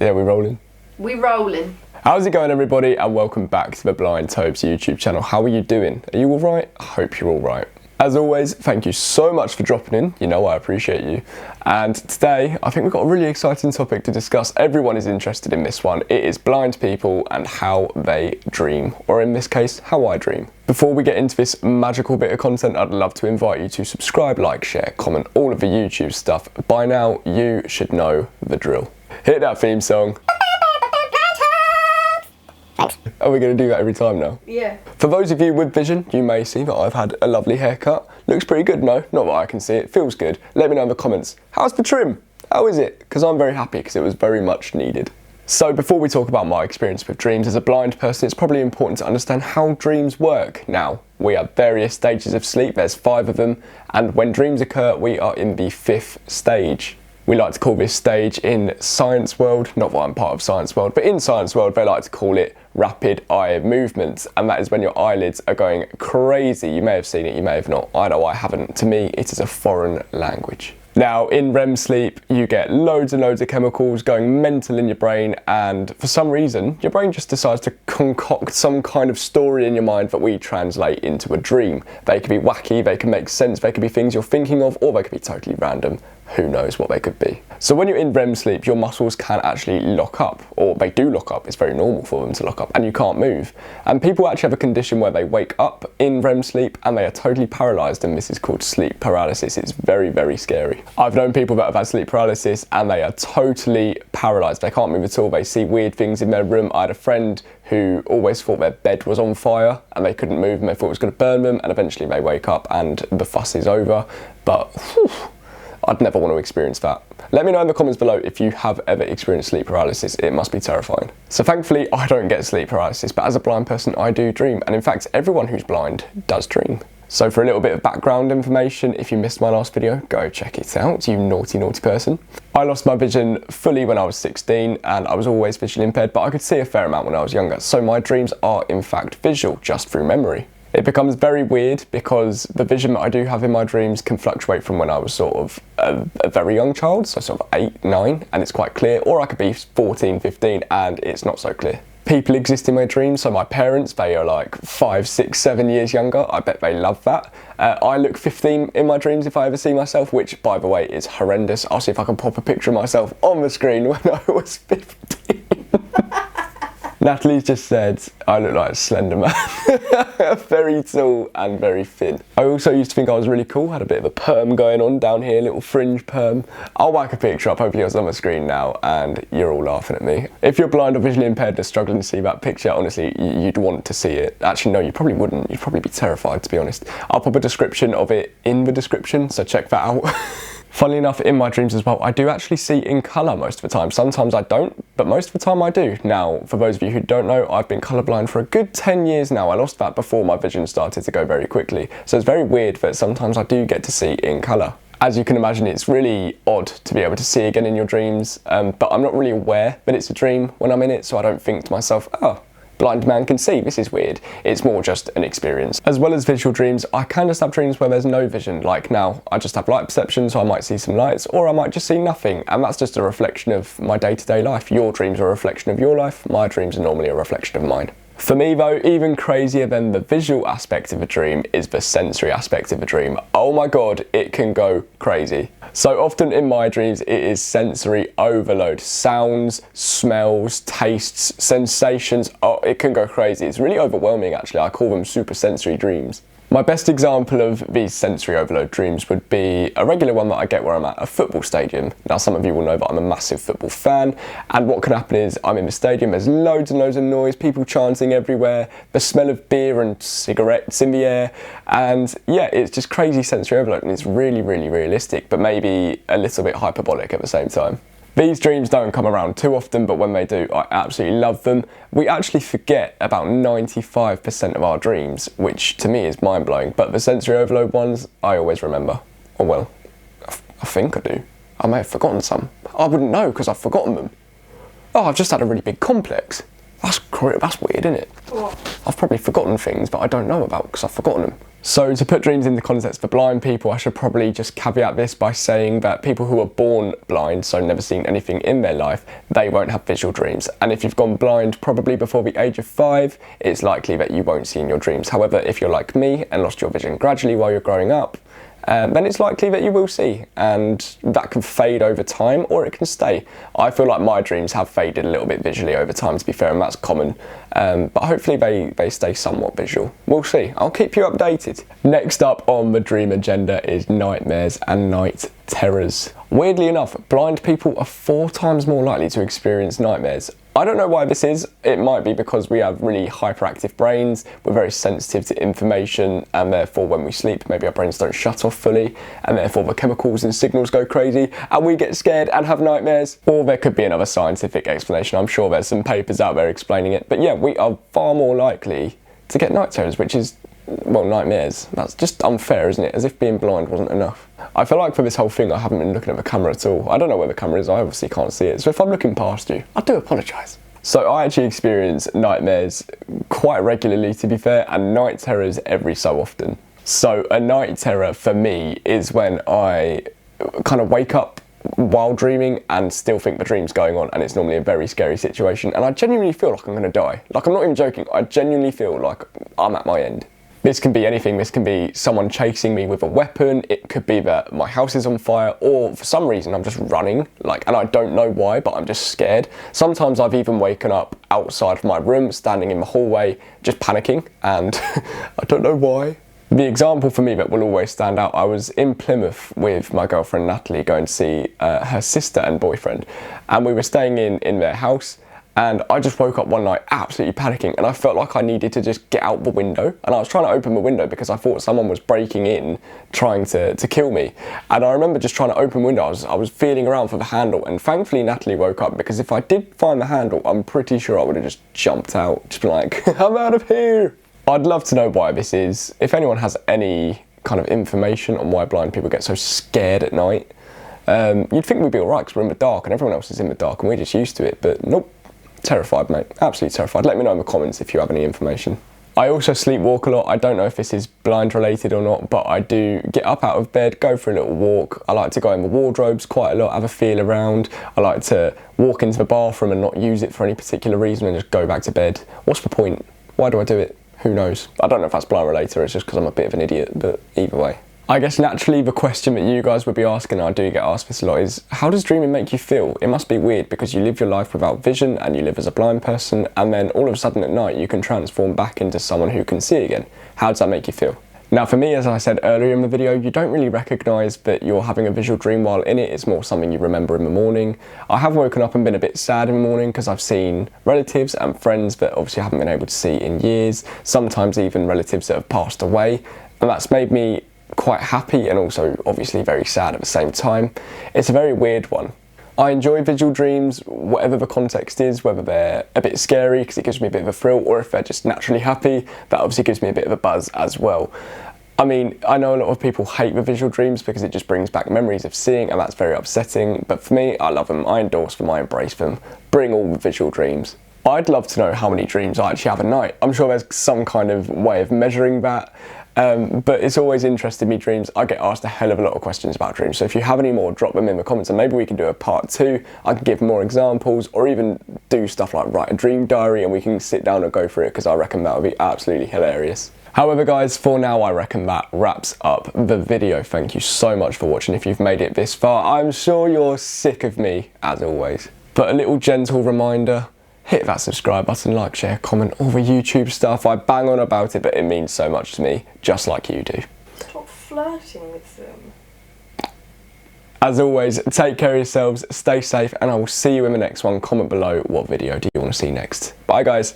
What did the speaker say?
Yeah, we rolling? We rolling. How's it going, everybody, and welcome back to the Blind Tobes YouTube channel. How are you doing? Are you all right? I hope you're all right. As always, thank you so much for dropping in. You know I appreciate you. And today, I think we've got a really exciting topic to discuss. Everyone is interested in this one. It is blind people and how they dream, or in this case, how I dream. Before we get into this magical bit of content, I'd love to invite you to subscribe, like, share, comment, all of the YouTube stuff. By now, you should know the drill. Hit that theme song. Are we going to do that every time now? Yeah. For those of you with vision, you may see that I've had a lovely haircut. Looks pretty good, no? Not that I can see it. Feels good. Let me know in the comments. How's the trim? How is it? Because I'm very happy because it was very much needed. So before we talk about my experience with dreams as a blind person, it's probably important to understand how dreams work. Now, we have various stages of sleep. There's 5 of them. And when dreams occur, we are in the 5th stage. We like to call this stage in science world, not that I'm part of science world, but in science world they like to call it rapid eye movements, and that is when your eyelids are going crazy. You may have seen it, you may have not. I know I haven't. To me, it is a foreign language. Now, in REM sleep, you get loads and loads of chemicals going mental in your brain, and for some reason, your brain just decides to concoct some kind of story in your mind that we translate into a dream. They could be wacky, they can make sense, they could be things you're thinking of, or they could be totally random. Who knows what they could be. So when you're in REM sleep, your muscles can actually lock up, or they do lock up. It's very normal for them to lock up, and you can't move. And people actually have a condition where they wake up in REM sleep and they are totally paralyzed, and this is called sleep paralysis. It's very, very scary. I've known people that have had sleep paralysis and they are totally paralyzed. They can't move at all. They see weird things in their room. I had a friend who always thought their bed was on fire and they couldn't move and they thought it was going to burn them, and eventually they wake up and the fuss is over. But whew, I'd never want to experience that. Let me know in the comments below if you have ever experienced sleep paralysis. It must be terrifying. So thankfully, I don't get sleep paralysis, but as a blind person, I do dream. And in fact, everyone who's blind does dream. So for a little bit of background information, if you missed my last video, go check it out, you naughty, naughty person. I lost my vision fully when I was 16, and I was always visually impaired, but I could see a fair amount when I was younger. So my dreams are in fact visual, just through memory. It becomes very weird because the vision that I do have in my dreams can fluctuate from when I was sort of a very young child, so sort of 8, 9, and it's quite clear, or I could be 14, 15, and it's not so clear. People exist in my dreams, so my parents, they are like 5, 6, 7 years younger. I bet they love that. I look 15 in my dreams if I ever see myself, which, by the way, is horrendous. I'll see if I can pop a picture of myself on the screen when I was 15. Natalie's just said I look like a slender man. Very tall and very thin. I also used to think I was really cool, had a bit of a perm going on down here, little fringe perm. I'll whack a picture up, hopefully it's on the screen now, and you're all laughing at me. If you're blind or visually impaired and struggling to see that picture, honestly, you'd want to see it. Actually, no, you probably wouldn't. You'd probably be terrified, to be honest. I'll pop a description of it in the description, so check that out. Funnily enough, in my dreams as well, I do actually see in colour most of the time. Sometimes I don't, but most of the time I do. Now, for those of you who don't know, I've been colourblind for a good 10 years now. I lost that before my vision started to go very quickly. So it's very weird that sometimes I do get to see in colour. As you can imagine, it's really odd to be able to see again in your dreams, but I'm not really aware that it's a dream when I'm in it, so I don't think to myself, oh, blind man can see, this is weird. It's more just an experience. As well as visual dreams, I can just have dreams where there's no vision. Like now, I just have light perception, so I might see some lights, or I might just see nothing. And that's just a reflection of my day-to-day life. Your dreams are a reflection of your life. My dreams are normally a reflection of mine. For me though, even crazier than the visual aspect of a dream is the sensory aspect of a dream. Oh my God, it can go crazy. So often in my dreams, it is sensory overload. Sounds, smells, tastes, sensations. Oh, it can go crazy. It's really overwhelming actually. I call them super sensory dreams. My best example of these sensory overload dreams would be a regular one that I get where I'm at a football stadium. Now some of you will know that I'm a massive football fan, and what can happen is I'm in the stadium, there's loads and loads of noise, people chanting everywhere, the smell of beer and cigarettes in the air, and yeah, it's just crazy sensory overload, and it's really, really realistic, but maybe a little bit hyperbolic at the same time. These dreams don't come around too often, but when they do, I absolutely love them. We actually forget about 95% of our dreams, which to me is mind-blowing, but the sensory overload ones, I always remember. Or well, I think I do. I may have forgotten some. I wouldn't know because I've forgotten them. Oh, I've just had a really big complex. That's weird, isn't it? What? I've probably forgotten things that I don't know about because I've forgotten them. So to put dreams into context for blind people, I should probably just caveat this by saying that people who are born blind, so never seen anything in their life, they won't have visual dreams. And if you've gone blind probably before the age of 5, it's likely that you won't see in your dreams. However, if you're like me and lost your vision gradually while you're growing up, then it's likely that you will see, and that can fade over time or it can stay. I feel like my dreams have faded a little bit visually over time, to be fair, and that's common, but hopefully they stay somewhat visual. We'll see. I'll keep you updated. Next up on the dream agenda is nightmares and night terrors. Weirdly enough, blind people are 4 times more likely to experience nightmares. I don't know why this is. It might be because we have really hyperactive brains, we're very sensitive to information, and therefore when we sleep, maybe our brains don't shut off fully, and therefore the chemicals and signals go crazy, and we get scared and have nightmares. Or there could be another scientific explanation. I'm sure there's some papers out there explaining it. But yeah, we are far more likely to get night terrors, which is, well, nightmares. That's just unfair, isn't it? As if being blind wasn't enough. I feel like for this whole thing I haven't been looking at the camera at all. I don't know where the camera is, I obviously can't see it. So if I'm looking past you, I do apologise. So I actually experience nightmares quite regularly, to be fair, and night terrors every so often. So a night terror for me is when I kind of wake up while dreaming and still think the dream's going on, and it's normally a very scary situation, and I genuinely feel like I'm going to die. Like, I'm not even joking, I genuinely feel like I'm at my end. This can be anything. This can be someone chasing me with a weapon. It could be that my house is on fire, or for some reason I'm just running, and I don't know why, but I'm just scared. Sometimes I've even woken up outside of my room, standing in the hallway, just panicking, and I don't know why. The example for me that will always stand out, I was in Plymouth with my girlfriend Natalie going to see her sister and boyfriend, and we were staying in their house. And I just woke up one night absolutely panicking, and I felt like I needed to just get out the window, and I was trying to open the window because I thought someone was breaking in trying to kill me. And I remember just trying to open the window. I was feeling around for the handle, and thankfully Natalie woke up, because if I did find the handle, I'm pretty sure I would have just jumped out, just been like, I'm out of here. I'd love to know why this is. If anyone has any kind of information on why blind people get so scared at night, you'd think we'd be alright because we're in the dark and everyone else is in the dark and we're just used to it, but nope. Terrified, mate. Absolutely terrified. Let me know in the comments if you have any information. I also sleepwalk a lot. I don't know if this is blind related or not, but I do get up out of bed, go for a little walk. I like to go in the wardrobes quite a lot, have a feel around. I like to walk into the bathroom and not use it for any particular reason and just go back to bed. What's the point? Why do I do it? Who knows? I don't know if that's blind related or it's just because I'm a bit of an idiot, but either way. I guess naturally the question that you guys would be asking, and I do get asked this a lot, is how does dreaming make you feel? It must be weird because you live your life without vision and you live as a blind person, and then all of a sudden at night you can transform back into someone who can see again. How does that make you feel? Now for me, as I said earlier in the video, you don't really recognise that you're having a visual dream while in it. It's more something you remember in the morning. I have woken up and been a bit sad in the morning because I've seen relatives and friends that obviously I haven't been able to see in years, sometimes even relatives that have passed away, and that's made me quite happy and also obviously very sad at the same time. It's a very weird one. I enjoy visual dreams, whatever the context is, whether they're a bit scary because it gives me a bit of a thrill, or if they're just naturally happy, that obviously gives me a bit of a buzz as well. I mean, I know a lot of people hate the visual dreams because it just brings back memories of seeing, and that's very upsetting, but for me, I love them, I endorse them, I embrace them. Bring all the visual dreams. I'd love to know how many dreams I actually have a night. I'm sure there's some kind of way of measuring that. But it's always interested me, dreams. I get asked a hell of a lot of questions about dreams, so if you have any more, drop them in the comments and maybe we can do a part 2. I can give more examples or even do stuff like write a dream diary and we can sit down and go through it, because I reckon that would be absolutely hilarious. However guys, for now I reckon that wraps up the video. Thank you so much for watching. If you've made it this far, I'm sure you're sick of me as always. But a little gentle reminder, hit that subscribe button, like, share, comment, all the YouTube stuff. I bang on about it, but it means so much to me, just like you do. Stop flirting with them. As always, take care of yourselves, stay safe, and I will see you in the next one. Comment below what video do you want to see next. Bye guys.